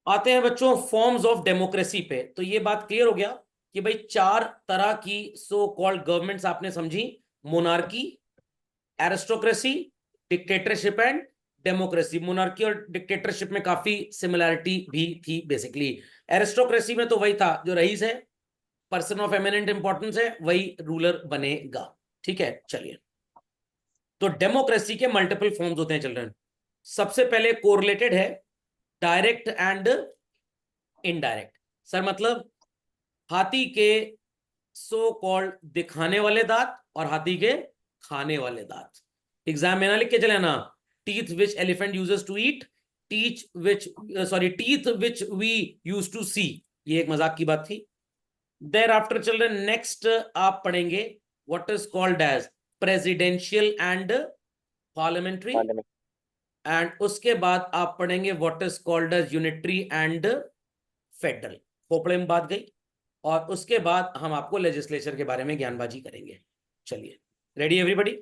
आते हैं बच्चों फॉर्म्स ऑफ डेमोक्रेसी पे। तो ये बात क्लियर हो गया कि भाई चार तरह की सो कॉल्ड गवर्नमेंट्स आपने समझी। Monarchy, aristocracy, dictatorship and democracy. Monarchy और डिक्टेटरशिप में काफी सिमिलैरिटी भी थी बेसिकली। एरिस्टोक्रेसी में तो वही था, जो रईस है, पर्सन ऑफ एमिनेंट इंपॉर्टेंस है, वही रूलर बनेगा। ठीक है, चलिए। तो डेमोक्रेसी के मल्टीपल फॉर्म्स होते हैं चिल्ड्रन। सबसे पहले कोरिलेटेड है डायरेक्ट एंड इनडायरेक्ट। सर मतलब हाथी के सो कॉल्ड दिखाने वाले दांत और हाथी के खाने वाले दांत। एग्जाम में ना लिख के चले ना, teeth which elephant uses to eat, teeth which we use to see. ये एक मजाक की बात थी। देर आफ्टर चिल्ड्रन नेक्स्ट आप पढ़ेंगे what is called as presidential and parliamentary. And उसके बाद आप पढ़ेंगे what is called as unitary and federal. खोपड़े में बात गई। और उसके बाद हम आपको लेजिस्लेचर के बारे में ज्ञानबाजी करेंगे। चलिए, रेडी एवरीबॉडी?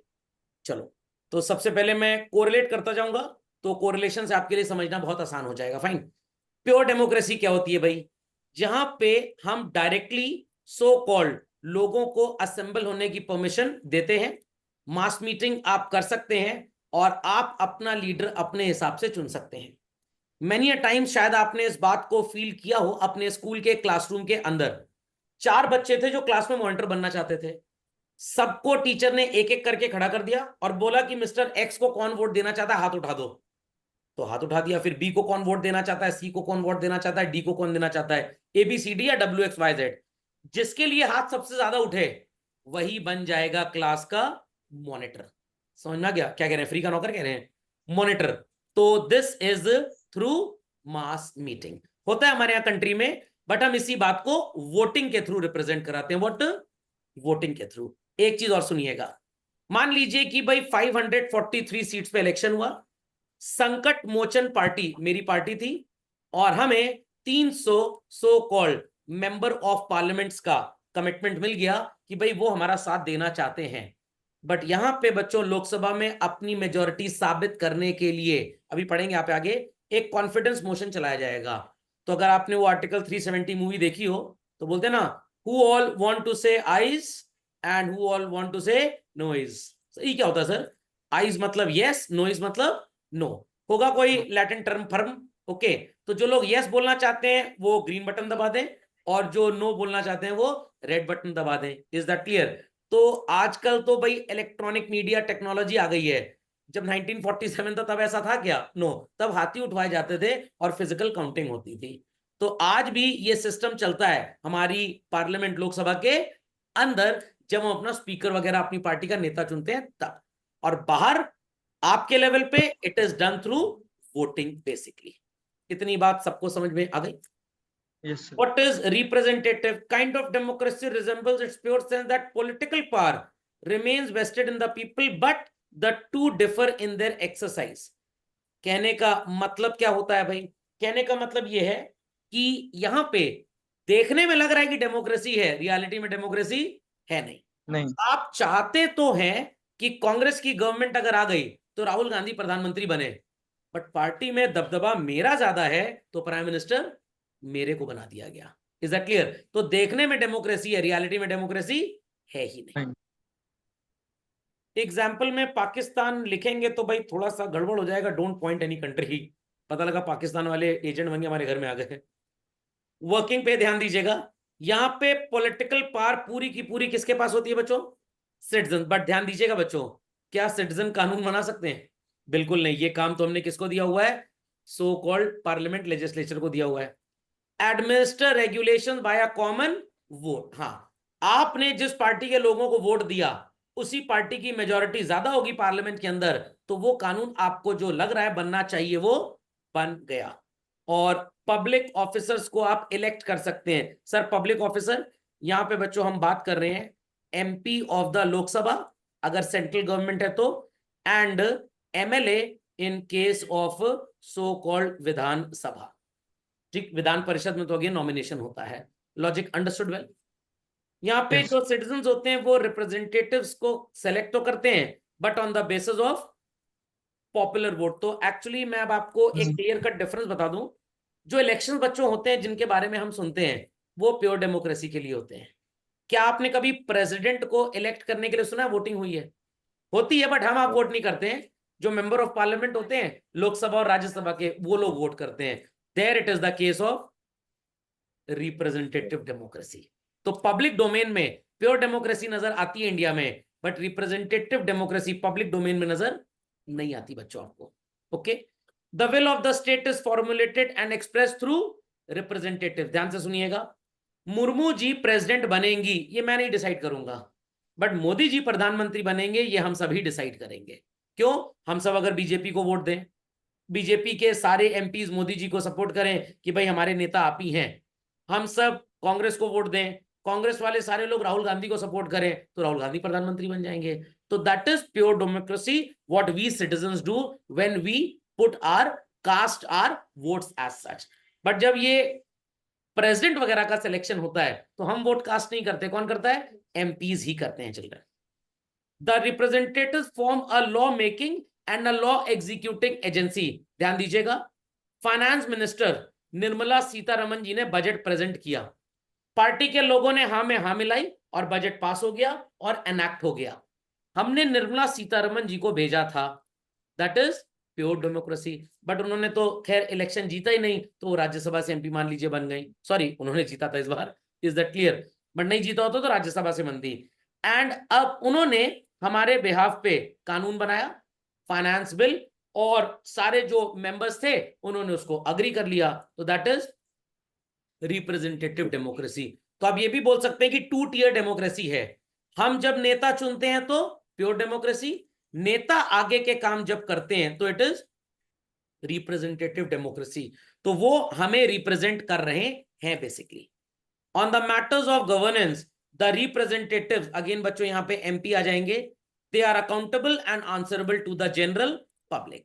चलो, तो सबसे पहले मैं कोरिलेट करता जाऊंगा, तो कोरिलेशन से आपके लिए समझना बहुत आसान हो जाएगा। फाइन। प्योर डेमोक्रेसी क्या होती है भाई? जहां पे हम डायरेक्टली सो कॉल्ड लोगों को असेंबल होने की परमिशन देते हैं, मास मीटिंग आप कर सकते हैं, और आप अपना लीडर अपने हिसाब से चुन सकते हैं। मैनी अ टाइम शायद आपने इस बात को फील किया हो अपने स्कूल के क्लासरूम के अंदर। चार बच्चे थे जो क्लास में मॉनिटर बनना चाहते थे। सबको टीचर ने एक एक करके खड़ा कर दिया और बोला कि मिस्टर एक्स को कौन वोट देना चाहता है, हाथ उठा दो। तो हाथ उठा दिया। फिर बी को कौन वोट देना चाहता है, सी को कौन वोट देना चाहता है, डी को कौन देना चाहता है, ए बी सी डी या डब्ल्यू एक्स वाई जेड। जिसके लिए हाथ सबसे ज्यादा उठे वही बन जाएगा क्लास का मॉनिटर। समझ में आ गया क्या कह रहे हैं? फ्री का नौकर कह रहे हैं, मॉनिटर। तो this is through mass meeting. होता है हमारे यहाँ कंट्री में, बट हम इसी बात को वोटिंग के थ्रू रिप्रेजेंट कराते हैं। व्हाट? वोटिंग के थ्रू। एक चीज और सुनिएगा। मान लीजिए कि भाई 543 सीट्स पे इलेक्शन हुआ। संकट मोचन पार्टी मेरी पार्टी थी, और हमें 300 so called member of parliaments का कमिटमेंट मिल गया कि भाई वो हमारा साथ देना चाहते हैं। बट यहां पे बच्चों लोकसभा में अपनी मेजोरिटी साबित करने के लिए, अभी पढ़ेंगे आप आगे, एक कॉन्फिडेंस मोशन चलाया जाएगा। तो अगर आपने वो आर्टिकल 370 मूवी देखी हो, तो बोलते ना, who all want to say ayes and who all want to say noes. ये क्या होता है सर? आइज मतलब यस, नोइज मतलब नो। होगा कोई लैटिन टर्म फर्म? ओके। तो जो लोग यस बोलना चाहते हैं वो ग्रीन बटन दबा दें, और जो नो बोलना चाहते हैं वो रेड बटन दबा दें। Is that clear? तो आजकल तो भाई इलेक्ट्रॉनिक मीडिया टेक्नोलॉजी आ गई है। जब 1947 था तब ऐसा था क्या? नो। तब हाथी उठवाए जाते थे और फिजिकल काउंटिंग होती थी। तो आज भी ये सिस्टम चलता है हमारी पार्लियामेंट लोकसभा के अंदर, जब हम अपना स्पीकर वगैरह अपनी पार्टी का नेता चुनते हैं तब। और बाहर आपके लेवल पे it is done through voting basically. इतनी बात सबको समझ में आ गई? Yes, sir. What is representative? Kind of democracy resembles its pure sense that political power remains vested in the people, but the two differ in their exercise. कहने का मतलब क्या होता है भाई? कहने का मतलब यह है कि यहां पे देखने में लग रहा है कि डेमोक्रेसी है, रियलिटी में डेमोक्रेसी है नहीं। नहीं। आप चाहते तो हैं कि कांग्रेस की गवर्नमेंट अगर आ गई तो राहुल गांधी प्रधानमंत्री बने, बट पार्टी में दबदबा मेरा ज्यादा है तो प्राइम मिनिस्टर मेरे को बना दिया गया। Is that clear? तो देखने में डेमोक्रेसी है, रियलिटी में डेमोक्रेसी है ही नहीं। नहीं। एग्जाम्पल में पाकिस्तान लिखेंगे तो भाई थोड़ा सा गड़बड़ हो जाएगा। Don't point any country. पता लगा पाकिस्तान वाले एजेंट बन के हमारे घर में आ गए। वर्किंग पे ध्यान दीजिएगा। यहां पे पॉलिटिकल पावर पूरी की पूरी किसके पास होती है बच्चों? सिटीजन। बट ध्यान दीजिएगा बच्चों, क्या सिटीजन कानून बना सकते हैं? बिल्कुल नहीं। ये काम तो हमने किसको दिया हुआ है? सो कॉल्ड पार्लियामेंट लेजिस्लेचर को दिया हुआ है। Administer regulation bye a common vote. हाँ, आपने जिस पार्टी के लोगों को वोट दिया उसी पार्टी की मेजोरिटी ज्यादा होगी पार्लियामेंट के अंदर, तो वो कानून आपको जो लग रहा है बनना चाहिए वो बन गया। और पब्लिक ऑफिसर्स को आप इलेक्ट कर सकते हैं। सर पब्लिक ऑफिसर यहां पे बच्चों हम बात कर रहे हैं एमपी ऑफ द लोकसभा अगर सेंट्रल गवर्नमेंट है तो, and MLA in case of so called Vidhan Sabha. ठीक, विधान परिषद में तो अगेन नॉमिनेशन होता है। Logic understood well? यहाँ पे Yes. जो सिटीजन्स होते हैं वो रिप्रेजेंटेटिव्स को सेलेक्ट तो करते हैं, but on the basis of popular vote. तो एक्चुअली मैं अब आपको एक क्लियर कट डिफरेंस बता दूं। जो इलेक्शन बच्चों होते हैं जिनके बारे में हम सुनते हैं वो प्योर डेमोक्रेसी के लिए होते हैं। क्या आपने कभी प्रेसिडेंट को इलेक्ट करने के लिए सुना वोटिंग हुई है? होती है, बट हम आप वोट नहीं करते हैं। जो मेंबर ऑफ पार्लियामेंट होते हैं लोकसभा और राज्यसभा के, वो लोग वोट करते हैं। There it is the case of representative democracy. तो पब्लिक डोमेन में प्योर डेमोक्रेसी नजर आती है इंडिया में, but representative democracy public domain में नजर नहीं आती बच्चों आपको। Okay, the will of the state is formulated and express through representative. ध्यान से सुनिएगा, मुर्मू जी प्रेसिडेंट बनेंगी ये मैं नहीं डिसाइड करूंगा, बट मोदी जी प्रधानमंत्री बनेंगे ये हम सभी डिसाइड करेंगे। क्यों? हम सब अगर बीजेपी को वोट दें, बीजेपी के सारे एमपीज मोदी जी को सपोर्ट करें कि भाई हमारे नेता आप ही हैं, हम सब कांग्रेस को वोट दें, कांग्रेस वाले सारे लोग राहुल गांधी को सपोर्ट करें, तो राहुल गांधी प्रधानमंत्री बन जाएंगे। तो that is pure democracy, what we citizens do when we put our cast our votes as such. But जब ये प्रेसिडेंट वगैरह का सिलेक्शन होता है तो हम वोट कास्ट नहीं करते, कौन करता है? एमपीज ही करते हैं children. The representatives form a law making and a law executing agency. ध्यान दीजिएगा, फाइनेंस मिनिस्टर निर्मला सीतारमन जी ने बजट प्रेजेंट किया, पार्टी के लोगों ने हाँ में हाँ मिलाई और बजट पास हो गया और एनैक्ट हो गया। हमने निर्मला सीतारमन जी को भेजा था, that is pure democracy. But उन्होंने तो खैर इलेक्शन जीता ही नहीं, तो वो राज्यसभा से एमपी मान लीजिए बन गई। सॉरी, उन्होंने जीता था इस बार, इज दैट क्लियर? बट नहीं जीता होता तो राज्यसभा से बनती। एंड अब उन्होंने हमारे बिहाफ पे कानून बनाया, फाइनेंस बिल, और सारे जो मेंबर्स थे उन्होंने उसको अग्री कर लिया, तो दैट इज रिप्रेजेंटेटिव डेमोक्रेसी। तो आप ये भी बोल सकते हैं कि टू टीयर डेमोक्रेसी है। हम जब नेता चुनते हैं तो प्योर डेमोक्रेसी, नेता आगे के काम जब करते हैं तो इट इज रिप्रेजेंटेटिव डेमोक्रेसी। तो वो हमें रिप्रेजेंट कर रहे हैं basically. On the matters of governance the representative, again बच्चों यहां पे एमपी आ जाएंगे, they are accountable and answerable to the general public.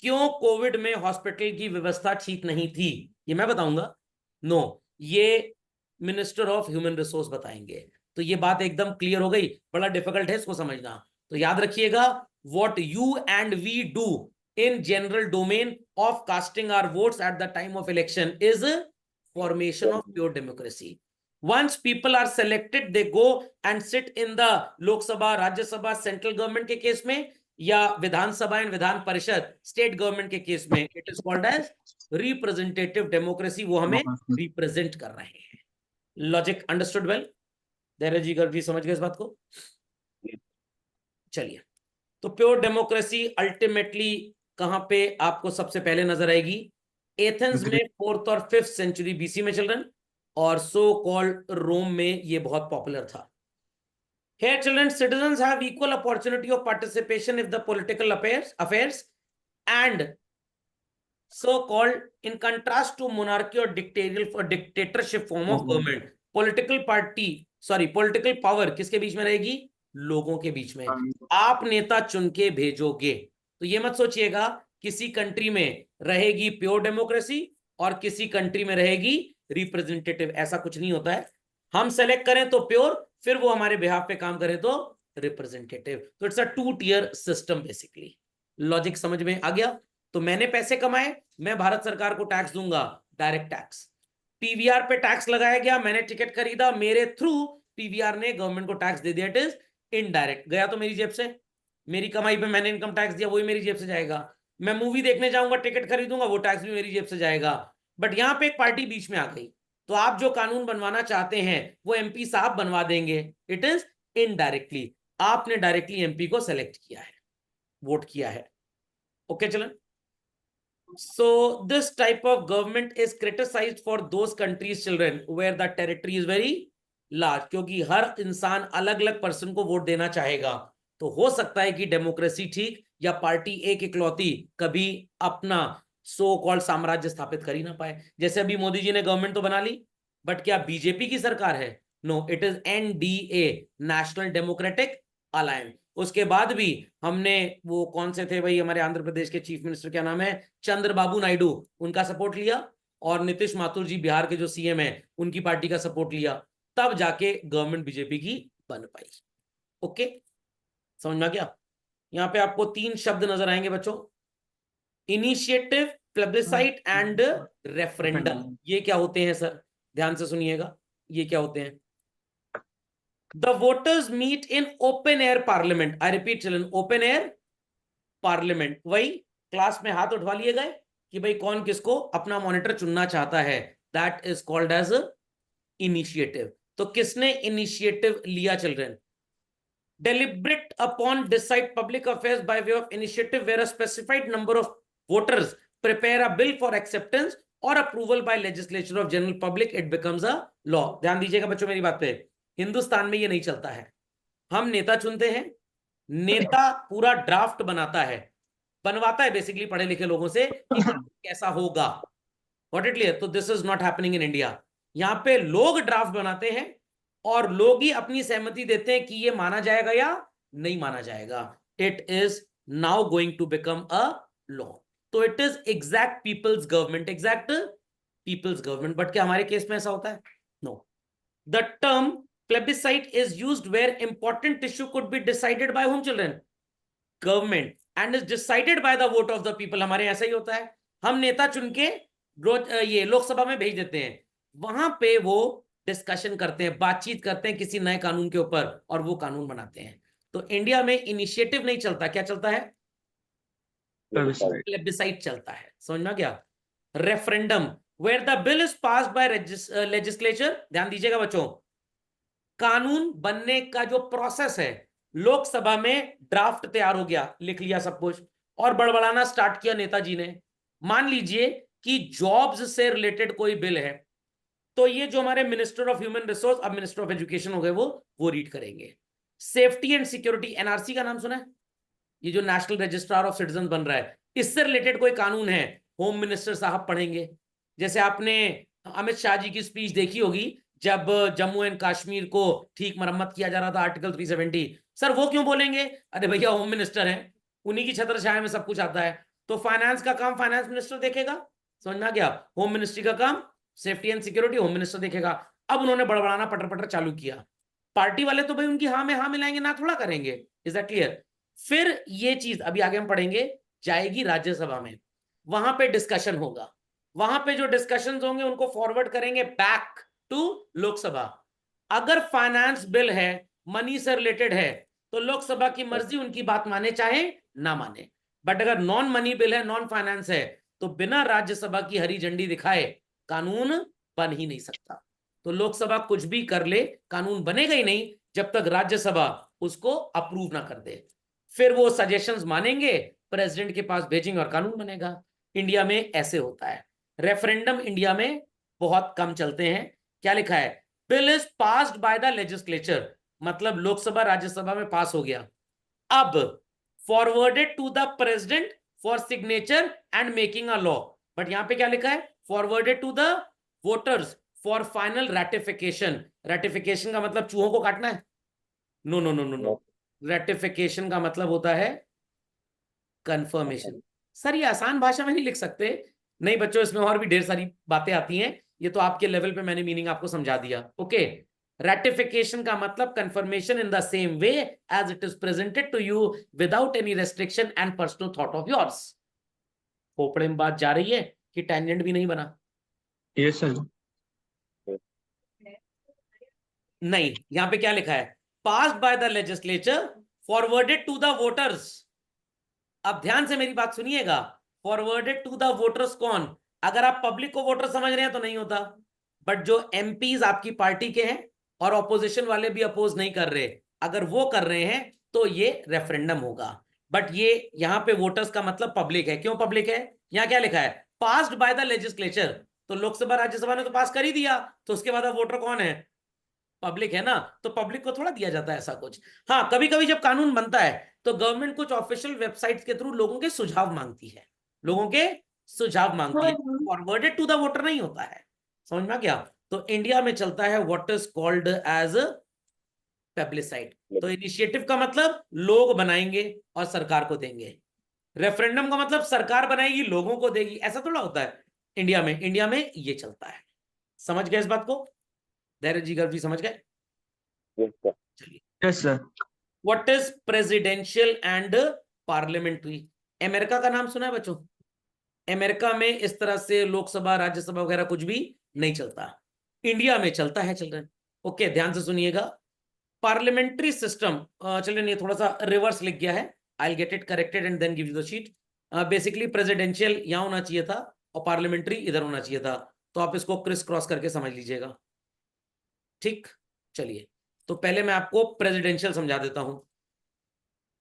क्यों कोविड में हॉस्पिटल की व्यवस्था ठीक नहीं थी ये मैं बताऊंगा? नो, ये मिनिस्टर ऑफ ह्यूमन रिसोर्स बताएंगे। तो ये बात एकदम क्लियर हो गई, बड़ा डिफिकल्ट है इसको समझना। तो याद रखिएगा, what you and we do in general domain of casting our votes at the time of election is a formation of pure democracy. Once people are selected, they go and sit in the Lok Sabha, Rajya Sabha, central government के case में, या विधानसभा and विधान परिषद state government के case में, it is called as representative democracy. वो हमें रिप्रेजेंट कर रहे हैं। Logic understood well? Dhairya ji Garg ji समझ गए इस बात को? चलिए, तो प्योर डेमोक्रेसी अल्टीमेटली कहां पे आपको सबसे पहले नजर आएगी? एथेंस में 4th और 5th सेंचुरी बीसी में चिल्ड्रन, और सो कॉल्ड रोम में ये बहुत पॉपुलर था। Here children, citizens have equal opportunity of participation if the political affairs and so called, in contrast to monarchy or dictatorship form of government, political power किसके बीच में रहेगी? लोगों के बीच में। आप नेता चुन के भेजोगे, तो ये मत सोचिएगा किसी कंट्री में रहेगी प्योर डेमोक्रेसी और किसी कंट्री में रहेगी रिप्रेजेंटेटिव, ऐसा कुछ नहीं होता है। हम सेलेक्ट करें तो प्योर, फिर वो हमारे बिहाफ पे काम करे तो रिप्रेजेंटेटिव। तो it's a two tier system basically. Logic समझ में आ गया? तो मैंने पैसे कमाए, मैं भारत सरकार को टैक्स दूंगा, डायरेक्ट टैक्स। पीवीआर पे टैक्स लगाया गया, मैंने टिकट खरीदा, मेरे थ्रू पीवीआर ने गवर्नमेंट को टैक्स दे दिया, इट इज इनडायरेक्ट, गया तो मेरी जेब से, मेरी कमाई पे मैंने इनकम टैक्स दिया, वही मेरी जेब से जाएगा। मैं मूवी देखने जाऊंगा, टिकट खरीदूंगा, वो टैक्स भी मेरी जेब से जाएगा। बट यहां पे एक पार्टी बीच में आ गई, तो आप जो कानून बनवाना चाहते हैं वो एमपी साहब बनवा देंगे, इट इज इनडायरेक्टली। आपने डायरेक्टली एमपी को सेलेक्ट किया है, वोट किया है। ओके चलन, so this type of government is criticized for those countries children where the territory is very large, क्योंकि हर इंसान अलग अलग पर्सन को वोट देना चाहेगा। तो हो सकता है कि डेमोक्रेसी ठीक या पार्टी एक इकलौती कभी अपना सो कॉल्ड साम्राज्य स्थापित कर ही ना पाए। जैसे अभी मोदी जी ने गवर्नमेंट तो बना ली, बट क्या बीजेपी की सरकार है? No, it is NDA, national democratic alliance. उसके बाद भी हमने, वो कौन से थे भाई हमारे आंध्र प्रदेश के चीफ मिनिस्टर, क्या नाम है, चंद्रबाबू नायडू, उनका सपोर्ट लिया, और नीतीश माथुर जी बिहार के जो सीएम है उनकी पार्टी का सपोर्ट लिया, तब जाके गवर्नमेंट बीजेपी की बन पाई। ओके, समझ में आ गया? यहाँ पे आपको 3 शब्द नजर आएंगे बच्चों, इनिशिएटिव, प्लेबिसाइट एंड रेफरेंडम, ये क्या होते हैं सर? ध्यान से सुनिएगा, ये क्या होते हैं? The voters meet in open air parliament. I repeat children, open air parliament. वही क्लास में हाथ उठवा लिए गए कि भाई कौन किसको अपना मॉनिटर चुनना चाहता है, that is called as initiative. तो किसने इनिशिएटिव लिया children? Deliberate upon decide public affairs by way of initiative where a specified number of voters prepare a bill for acceptance or approval by legislature of general public, it becomes a law। ध्यान दीजिएगा बच्चों मेरी बात पे, हिंदुस्तान में ये नहीं चलता है। हम नेता चुनते हैं, नेता पूरा ड्राफ्ट बनाता है, बनवाता है बेसिकली पढ़े लिखे लोगों से कि कैसा होगा। What it clear? तो this is not happening in India. यहाँ पे लोग ड्राफ्ट बनाते हैं और लोग ही अपनी सहमति देते हैं कि ये माना जाएगा या नहीं माना जाएगा। It is now going to become a law. तो it is exact people's government, exact people's government. But क्या हमारे केस में ऐसा होता है? No. The term plebiscite is used where important issue could be decided by whom children? Government, and is decided by the vote of the people। हमारे ऐसा ही होता है, हम नेता चुन के ये लोकसभा में भेज देते हैं, वहां पे वो डिस्कशन करते हैं, बातचीत करते हैं किसी नए कानून के ऊपर और वो कानून बनाते हैं। तो इंडिया में इनिशिएटिव नहीं चलता, क्या चलता है? प्लेबिसाइट चलता है। समझ में आ गया? Referendum where the bill is passed by legislature. ध्यान दीजिएगा बच्चों, कानून बनने का जो प्रोसेस है, लोकसभा में ड्राफ्ट तैयार हो गया, लिख लिया सब कुछ और बड़बड़ाना स्टार्ट किया नेताजी ने। मान लीजिए कि जॉब्स से रिलेटेड कोई बिल है, तो ये जो हमारे मिनिस्टर ऑफ ह्यूमन रिसोर्स, अब मिनिस्टर ऑफ एजुकेशन हो गए, वो रीड करेंगे। सेफ्टी एंड सिक्योरिटी, एनआरसी का नाम सुना है? ये जो नेशनल रजिस्ट्रार ऑफ सिटीजन बन रहा है, इससे रिलेटेड कोई कानून है, होम मिनिस्टर साहब पढ़ेंगे। जैसे आपने अमित शाह जी की स्पीच देखी होगी जब जम्मू एंड कश्मीर को ठीक मरम्मत किया जा रहा था, आर्टिकल 370। सर वो क्यों बोलेंगे? अरे भैया होम मिनिस्टर हैं, उन्हीं की छत्र छाया में सब कुछ आता है। तो फाइनेंस का काम फाइनेंस मिनिस्टर देखेगा, समझ में आ गया? होम मिनिस्ट्री का काम safety and security home minister देखेगा। अब उन्होंने बड़बड़ाना पटर पटर चालू किया, पार्टी वाले तो भाई उनकी हाँ में हाँ मिलाएंगे, ना थोड़ा करेंगे। Is that clear? फिर ये चीज अभी आगे हम पढ़ेंगे, जाएगी राज्यसभा में, वहां पे डिस्कशन होगा, वहां पे जो डिस्कशंस होंगे उनको फॉरवर्ड करेंगे बैक टू लोकसभा। अगर फाइनेंस बिल है, मनी से रिलेटेड है, तो लोकसभा की मर्जी, उनकी बात माने चाहे ना माने। बट अगर नॉन मनी बिल है, नॉन फाइनेंस है, तो बिना राज्यसभा की हरी झंडी दिखाए कानून बन ही नहीं सकता। तो लोकसभा कुछ भी कर ले, कानून बनेगा ही नहीं जब तक राज्यसभा उसको अप्रूव ना कर दे। फिर वो सजेशंस मानेंगे, प्रेसिडेंट के पास भेजेंगे और कानून बनेगा। इंडिया में ऐसे होता है। रेफरेंडम इंडिया में बहुत कम चलते हैं। क्या लिखा है? Bill is passed by the legislature, मतलब लोकसभा राज्यसभा में पास हो गया, अब forwarded to the president for signature and making a law. But यहां पे क्या लिखा है? Forwarded to the voters for final ratification. Ratification का मतलब चूहों को काटना है? No no no no no, ratification का मतलब होता है कंफर्मेशन। सर ये आसान भाषा में नहीं लिख सकते? नहीं बच्चों, इसमें और भी ढेर सारी बातें आती हैं, ये तो आपके लेवल पे मैंने मीनिंग आपको समझा दिया। ओके, रैटिफिकेशन का मतलब confirmation in the same way as it is presented to you without any restriction and personal thought of yours. खोपड़े में बात जा रही है कि टेंजेंट भी नहीं बना? Yes sir. नहीं, यहां पे क्या लिखा है? Passed by the legislature, forwarded to the voters. अब ध्यान से मेरी बात सुनिएगा, फॉरवर्डेड टू द वोटर्स कौन? अगर आप पब्लिक को वोटर समझ रहे हैं तो नहीं होता, बट जो एमपीज आपकी पार्टी के हैं और ऑपोजिशन वाले भी अपोज नहीं कर रहे, अगर वो कर रहे हैं तो ये रेफरेंडम होगा। बट ये यहां पे वोटर्स का मतलब पब्लिक है। क्यों पब्लिक है? यहां क्या लिखा है? Passed by the legislature. तो लोकसभा राज्यसभा ने तो पास कर ही दिया, तो उसके बाद अब वोटर कौन है? पब्लिक है ना। तो पब्लिक को थोड़ा दिया जाता है ऐसा कुछ। हाँ, कभी कभी जब कानून बनता है तो गवर्नमेंट कुछ ऑफिशियल वेबसाइट्स के थ्रू लोगों के सुझाव मांगती है, लोगों के सुझाव मांगती है, फॉरवर्डेड टू द वोटर नहीं होता है। समझ में आ गया? तो इंडिया में चलता है what is called as plebiscite. तो इनिशिएटिव का मतलब लोग बनाएंगे और सरकार को देंगे, रेफरेंडम का मतलब सरकार बनाएगी लोगों को देगी। ऐसा थोड़ा होता है इंडिया में। इंडिया में ये चलता है। समझ गए इस बात को? धैर्य जी गर्ग जी समझ गए? चलिए, yes sir. What is presidential and parliamentary? America का नाम सुना है बच्चों? अमेरिका में इस तरह से लोकसभा राज्यसभा वगैरह कुछ भी नहीं चलता, इंडिया में चलता है चिल्ड्रन। ओके, ध्यान से सुनिएगा। पार्लियामेंट्री सिस्टम, चिल्ड्रन ये थोड़ा सा रिवर्स लिख गया है, I will get it corrected and then give you the sheet. Basically presidential यहां होना चाहिए था और पार्लियामेंट्री इधर होना चाहिए था, तो आप इसको क्रिस क्रॉस करके समझ लीजिएगा। ठीक, चलिए तो पहले मैं आपको प्रेसिडेंशियल समझा देता हूं।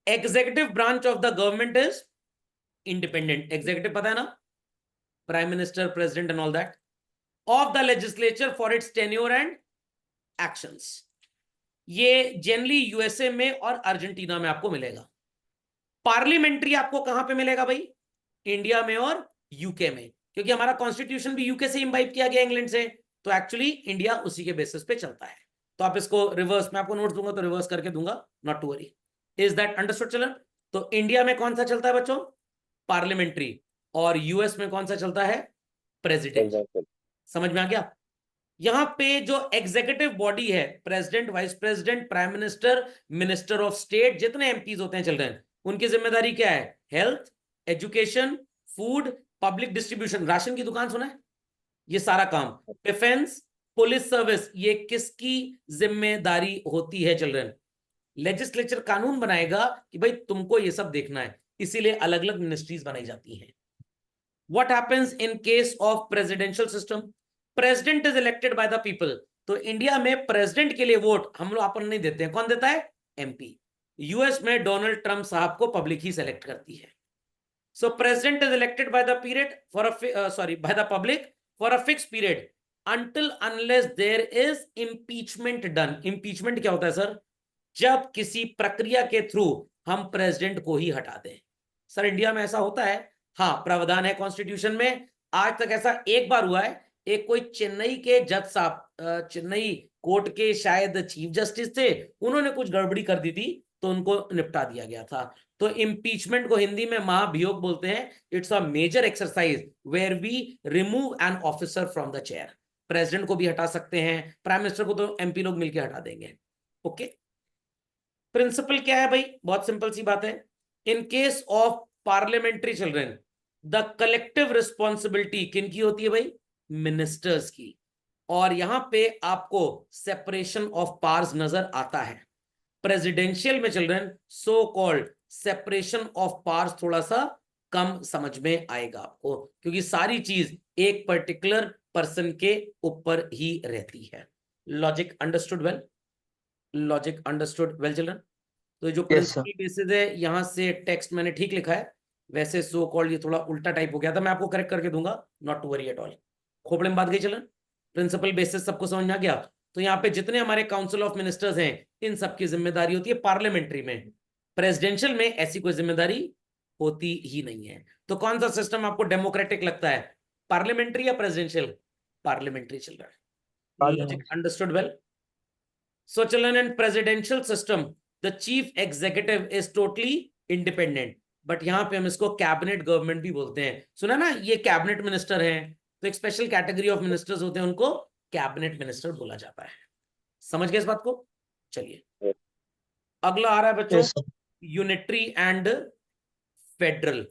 Executive branch of the government is independent, executive पता है ना, prime minister, president and all that, of the legislature for its tenure and actions. ये जनरली यूएसए में और अर्जेंटीना में आपको मिलेगा। पार्लियामेंट्री आपको कहां पे मिलेगा भाई, इंडिया में और यूके में, क्योंकि हमारा कॉन्स्टिट्यूशन भी यूके से इम्बाइब किया गया, इंग्लैंड से, तो एक्चुअली इंडिया उसी के बेसिस पे चलता है। तो आप इसको रिवर्स, मैं आपको नोट्स दूंगा तो रिवर्स करके दूंगा, not to worry. Is that understood children? तो इंडिया में कौन सा चलता है बच्चों, पार्लियामेंट्री, और यूएस में कौन सा चलता है, प्रेसिडेंट। समझ में आ गया? यहां पे जो एग्जीक्यूटिव बॉडी है, president, vice president, prime minister, minister of state, जितने एमपीज होते हैं चिल्ड्रन, उनकी जिम्मेदारी क्या है, health, education, food, public distribution, ration की दुकान सुना है, ये सारा काम, डिफेंस, पुलिस सर्विस, ये किसकी जिम्मेदारी होती है चिल्ड्रन? लेजिस्लेचर कानून बनाएगा कि भाई तुमको ये सब देखना है, इसीलिए अलग अलग मिनिस्ट्रीज बनाई जाती हैं। What happens in case of presidential system? President is elected by the people. तो इंडिया में प्रेसिडेंट के लिए वोट हम लोग अपन नहीं देते हैं, कौन देता है, एमपी। यूएस में डोनाल्ड ट्रंप साहब को पब्लिक ही सेलेक्ट करती है। सो president is elected by the period for by the public for a fix period until unless there is impeachment done। impeachment क्या होता है सर? जब किसी प्रक्रिया के थ्रू हम प्रेसिडेंट को ही हटा दें। सर इंडिया में ऐसा होता है, हाँ, प्रावधान है कॉन्स्टिट्यूशन में। आज तक ऐसा एक बार हुआ है, एक कोई चेन्नई के जज साहब, चेन्नई कोर्ट के शायद चीफ जस्टिस थे, उन्होंने कुछ गड़बड़ी कर दी थी तो उनको निपटा दिया गया था। तो इम्पीचमेंट को हिंदी में महाभियोग बोलते हैं। It's a major exercise where we remove an officer from the chair. President को भी हटा सकते हैं, प्राइम मिनिस्टर को तो एमपी लोग मिलकर हटा देंगे। ओके, प्रिंसिपल क्या है भाई, बहुत सिंपल सी बात है। इन case of parliamentary children, the collective responsibility किनकी होती है भाई, मिनिस्टर्स की। और यहां पे आपको सेपरेशन ऑफ पावर्स नजर आता है। प्रेसिडेंशियल में children so called separation of powers थोड़ा सा कम समझ में आएगा आपको, क्योंकि सारी चीज एक पर्टिकुलर पर्सन के ऊपर ही रहती है। Logic understood well? Logic understood well children? तो जो प्रिंसिपल बेसिस है, यहां से टेक्स्ट मैंने ठीक लिखा है, वैसे सो कॉल्ड ये थोड़ा उल्टा टाइप हो गया था, मैं आपको करेक्ट करके दूंगा, not to worry at all. खोपड़े में बात गई चिल्ड्रन? प्रिंसिपल बेसिस सबको समझ में आ गया? तो यहाँ पे जितने हमारे काउंसिल ऑफ मिनिस्टर्स हैं, इन सबकी जिम्मेदारी होती है पार्लियामेंट्री में। प्रेसिडेंशियल में ऐसी कोई जिम्मेदारी होती ही नहीं है। तो कौन सा सिस्टम आपको डेमोक्रेटिक लगता है, पार्लियामेंट्री या प्रेसिडेंशियल? पार्लियामेंट्री चल रहा है। Logic understood well? So children, in presidential system, the chief executive is totally independent, but यहाँ पे हम इसको कैबिनेट गवर्नमेंट भी बोलते हैं। सुना ना, ये कैबिनेट मिनिस्टर हैं, तो एक स्पेशल कैटेगरी ऑफ मिनिस्टर्स होते हैं, उनको कैबिनेट मिनिस्टर बोला जाता है। समझ गए इस बात को? चलिए अगला आ रहा है बच्चों, यूनिटरी एंड फेडरल।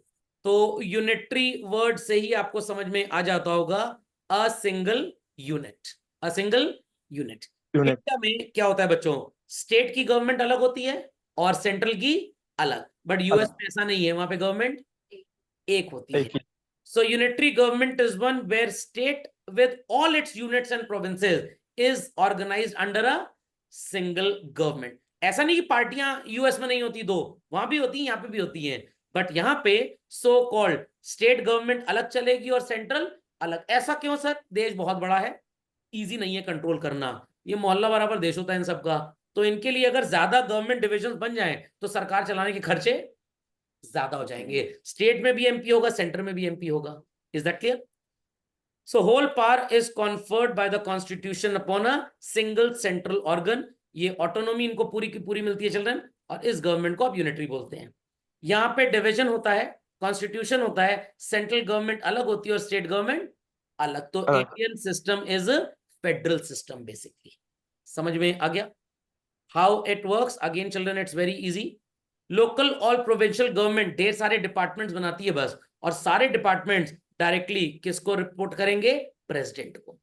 तो यूनिटरी वर्ड से ही आपको समझ में आ जाता होगा, a single unit, a single unit. India में क्या होता है बच्चों, स्टेट की गवर्नमेंट अलग होती है और सेंट्रल की अलग, बट यूएस में ऐसा नहीं है, वहां पे गवर्नमेंट एक होती है। So unitary government is one where state with all its units and provinces is organised under a single government. ऐसा नहीं कि पार्टियां यूएस में नहीं होती, दो वहां भी होती हैं, यहाँ पे भी होती हैं, बट यहाँ पे सो कॉल्ड स्टेट गवर्नमेंट अलग चलेगी और सेंट्रल अलग। ऐसा क्यों सर? देश बहुत बड़ा है, इजी नहीं है कंट्रोल करना, ये मोहल्ला बराबर देश होता है इन सबका, तो इनके लिए अगर ज्यादा गवर्नमेंट डिविजन बन जाएं तो सरकार चलाने के खर्चे ज्यादा हो जाएंगे। स्टेट में भी एमपी होगा, सेंटर में भी एमपी होगा। Is that clear? So whole power is conferred by the constitution upon a single central organ. ये ऑटोनॉमी इनको पूरी की पूरी मिलती है चिल्ड्रन, और इस गवर्नमेंट को आप यूनिटरी बोलते हैं। यहाँ पे डिविजन होता है, कॉन्स्टिट्यूशन होता है, सेंट्रल गवर्नमेंट अलग होती है और स्टेट गवर्नमेंट अलग। तो Indian system is federal system basically. समझ में आ गया how it works? Again children it's very easy. Local और प्रोविंशियल गवर्नमेंट ढेर सारे डिपार्टमेंट्स बनाती है बस, और सारे डिपार्टमेंट्स डायरेक्टली किसको रिपोर्ट करेंगे? प्रेसिडेंट को।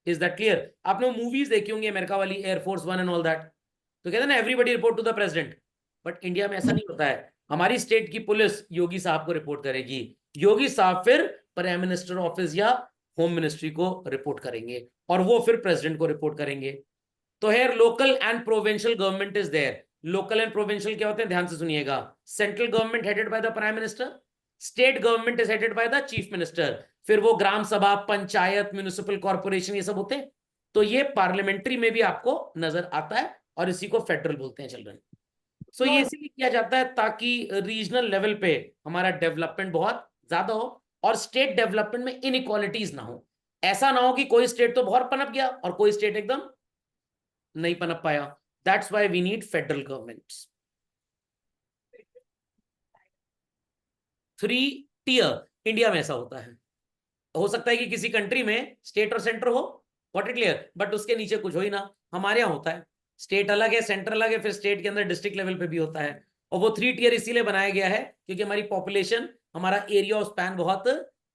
Is that clear? आपने मूवीज देखी होंगी अमेरिका वाली, air force one and all that, तो कहते हैं ना everybody report to the president. But India में ऐसा नहीं होता है। हमारी स्टेट की पुलिस योगी साहब को रिपोर्ट करेगी, योगी साहब फिर प्राइम मिनिस्टर ऑफिस या होम मिनिस्ट्री को रिपोर्ट करेंगे, और वो फिर प्रेसिडेंट को रिपोर्ट करेंगे। तो here local and provincial government is there. Local and provincial क्या होते हैं? ध्यान से सुनिएगा। Central government headed by the prime minister, state government is headed by the chief minister, फिर वो ग्राम सभा, पंचायत, म्युनिसिपल कॉर्पोरेशन, ये सब होते हैं। तो ये पार्लियामेंट्री में भी आपको नजर आता है, और इसी को फेडरल बोलते हैं चिल्ड्रन। सो ये इसीलिए किया जाता है ताकि रीजनल लेवल पे हमारा डेवलपमेंट बहुत ज्यादा हो, और स्टेट डेवलपमेंट में इनइक्वालिटीज ना हो। ऐसा ना हो कि कोई स्टेट तो बहुत पनप गया और कोई स्टेट एकदम नहीं पनप पाया। That's why we need federal governments. 3 tier India में ऐसा होता है। हो सकता है कि किसी कंट्री में स्टेट और सेंटर हो, व्हाट इट क्लियर, बट उसके नीचे कुछ हो ही ना। हमारे यहाँ होता है, स्टेट अलग है, सेंटर अलग है, फिर स्टेट के अंदर डिस्ट्रिक्ट लेवल पे भी होता है। और वो 3 टियर इसीलिए बनाया गया है क्योंकि हमारी पॉपुलेशन, हमारा एरिया ऑफ स्पैन बहुत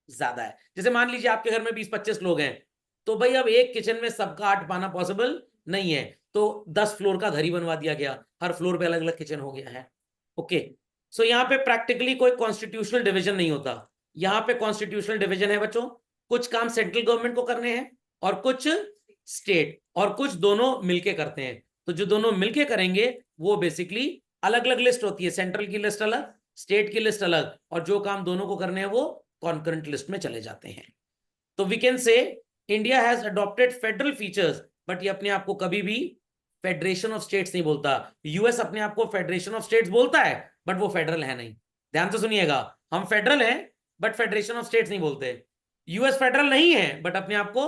ज्यादा है। जैसे मान लीजिए आपके घर में 20-25 लोग हैं, तो भाई अब एक किचन में सबका 8 पाना पॉसिबल नहीं है, तो 10 फ्लोर का घर ही बनवा दिया गया, हर फ्लोर पे अलग अलग किचन हो गया है। ओके, सो यहाँ पे प्रैक्टिकली कोई कॉन्स्टिट्यूशनल डिविजन नहीं होता। यहाँ पे कॉन्स्टिट्यूशनल डिविजन है बच्चों, कुछ काम सेंट्रल गवर्नमेंट को करने हैं और कुछ स्टेट, और कुछ दोनों मिलके करते हैं। तो जो दोनों मिलके करेंगे वो बेसिकली अलग अलग लिस्ट होती है, सेंट्रल की लिस्ट अलग, स्टेट की लिस्ट अलग, और जो काम दोनों को करने हैं वो कॉन्करेंट लिस्ट में चले जाते हैं। तो we can say India has adopted federal features, but ये अपने आप को कभी भी फेडरेशन ऑफ स्टेट्स नहीं बोलता। यूएस अपने आप को फेडरेशन ऑफ स्टेट्स बोलता है, बट वो फेडरल है नहीं। ध्यान से सुनिएगा, हम फेडरल हैं बट फेडरेशन ऑफ स्टेट्स नहीं बोलते। यूएस फेडरल नहीं है बट अपने आप को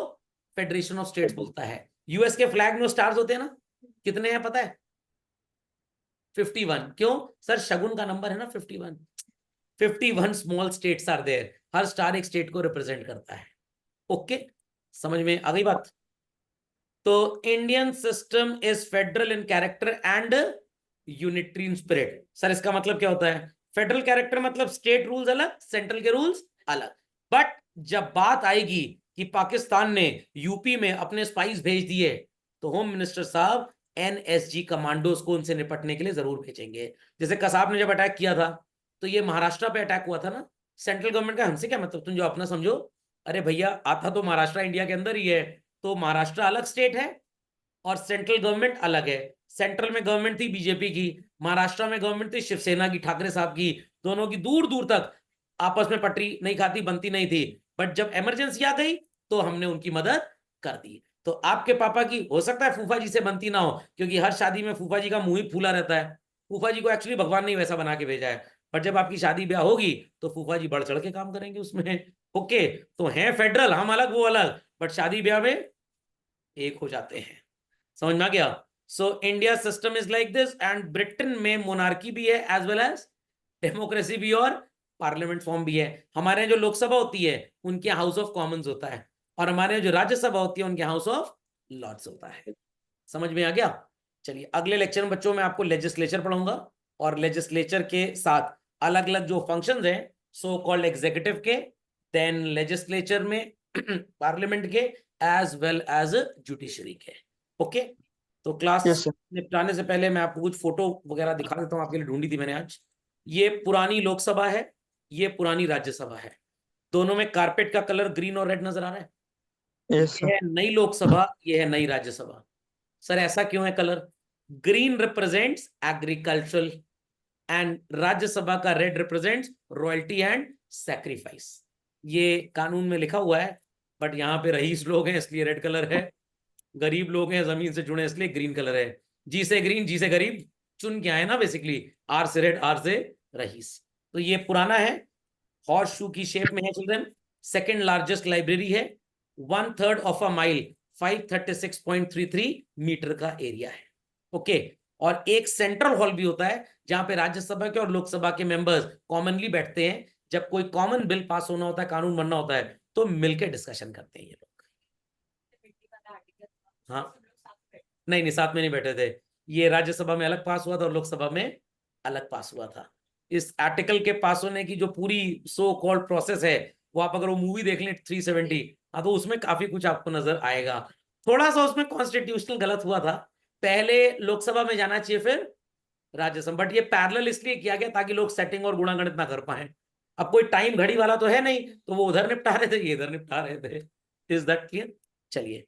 फेडरेशन ऑफ स्टेट्स बोलता है। यूएस के फ्लैग में स्टार्स होते हैं ना, कितने हैं पता है? 51। क्यों सर? शगुन का नंबर है ना 51। 51 स्मॉल स्टेट्स आर देयर, हर स्टार एक स्टेट को रिप्रेजेंट करता है। ओके, समझ में आ गई बात? तो Indian system is federal in character and unitary in spirit. Sir इसका मतलब क्या होता है? फेडरल कैरेक्टर मतलब स्टेट रूल्स अलग, सेंट्रल के रूल्स अलग। बट जब बात आएगी कि पाकिस्तान ने यूपी में अपने स्पाइस भेज दिए, तो होम मिनिस्टर साहब एनएसजी कमांडोज को उनसे निपटने के लिए जरूर भेजेंगे। जैसे कसाब ने जब अटैक किया था, तो ये महाराष्ट्र पे अटैक हुआ था ना, सेंट्रल गवर्नमेंट का हमसे क्या मतलब, तुम जो अपना समझो। अरे भैया, आता तो महाराष्ट्र इंडिया के अंदर ही है, तो महाराष्ट्र अलग स्टेट है और सेंट्रल गवर्नमेंट अलग है। सेंट्रल में गवर्नमेंट थी बीजेपी की, महाराष्ट्र में गवर्नमेंट थी शिवसेना की, ठाकरे साहब की। दोनों की दूर दूर तक आपस में पटरी नहीं खाती, बनती नहीं थी, बट जब इमरजेंसी आ गई तो हमने उनकी मदद कर दी। तो आपके पापा की हो सकता है फूफा जी से बनती ना हो, क्योंकि हर शादी में फूफा जी का मुंह ही फूला रहता है। फूफा जी को एक्चुअली भगवान ने वैसा बना के भेजा है, पर जब आपकी शादी ब्याह होगी तो फूफा जी बढ़ चढ़ के काम करेंगे उसमें। ओके, तो हैं फेडरल, हम अलग वो अलग, बट शादी ब्याह में एक हो जाते हैं। समझ में आ गया? So India system is like this, and Britain में मोनार्की भी है एज वेल एज डेमोक्रेसी भी, और पार्लियामेंट फॉर्म भी है। हमारे यहाँ जो लोकसभा होती है उनके हाउस ऑफ कॉमन्स होता है, और हमारे यहाँ जो राज्यसभा होती है उनके हाउस ऑफ लॉर्ड्स होता है। समझ में आ गया? चलिए अगले लेक्चर में बच्चों मैं आपको लेजिस्लेचर पढ़ाऊंगा, और लेजिस्लेचर के साथ अलग अलग जो फंक्शंस हैं, सो कॉल्ड एग्जीक्यूटिव के, देन लेजिस्लेचर में पार्लियामेंट के, एज वेल एज जुडिशरी के। ओके, तो क्लास निपटाने से पहले मैं आपको कुछ फोटो वगैरह दिखा देता हूँ, आपके लिए ढूंढी थी मैंने आज। ये पुरानी लोकसभा है, ये पुरानी राज्यसभा है, दोनों में कारपेट का कलर ग्रीन और रेड नजर आ रहा है। ये है नई लोकसभा, ये है नई राज्यसभा। सर ऐसा क्यों है colour? Green represents agricultural, and Rajya Sabha का red represents royalty and sacrifice. ये कानून में लिखा हुआ है, बट यहाँ पे रईस लोग हैं इसलिए रेड कलर है, गरीब लोग हैं जमीन से जुड़े इसलिए ग्रीन कलर है। जी से ग्रीन, जी से गरीब चुन के आए ना बेसिकली, आर से रेड, आर से रईस। तो ये पुराना है, हॉर्स शू की शेप में है चिल्ड्रन, सेकंड लार्जेस्ट लाइब्रेरी है, 1/3 ऑफ अ माइल, 536.33 मीटर का एरिया है। ओके, और एक सेंट्रल हॉल भी होता है जहां पे राज्यसभा के और लोकसभा के मेंबर्स कॉमनली बैठते हैं। जब कोई कॉमन बिल पास होना होता है, कानून बनना होता है, तो मिलकर डिस्कशन करते हैं ये लोग। हाँ, नहीं नहीं, साथ में नहीं बैठे थे, ये राज्यसभा में अलग पास हुआ था और लोकसभा में अलग पास हुआ था। इस आर्टिकल के पास होने की जो पूरी सो कॉल्ड प्रोसेस है, वो आप अगर वो मूवी देख लें 370, हाँ तो उसमें काफी कुछ आपको नजर आएगा। थोड़ा सा उसमें कॉन्स्टिट्यूशनल गलत हुआ था, पहले लोकसभा में जाना चाहिए फिर राज्यसभा, बट ये पैरेलल इसलिए किया गया ताकि लोग सेटिंग और गुणागणित ना कर पाए। अब कोई टाइम घड़ी वाला तो है नहीं, तो वो उधर निपटा रहे थे, ये इधर निपटा रहे थे। Is that clear? चलिए,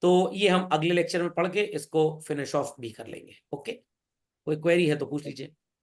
तो ये हम अगले लेक्चर में पढ़ के इसको फिनिश ऑफ भी कर लेंगे। ओके, कोई क्वेरी है तो पूछ लीजिए।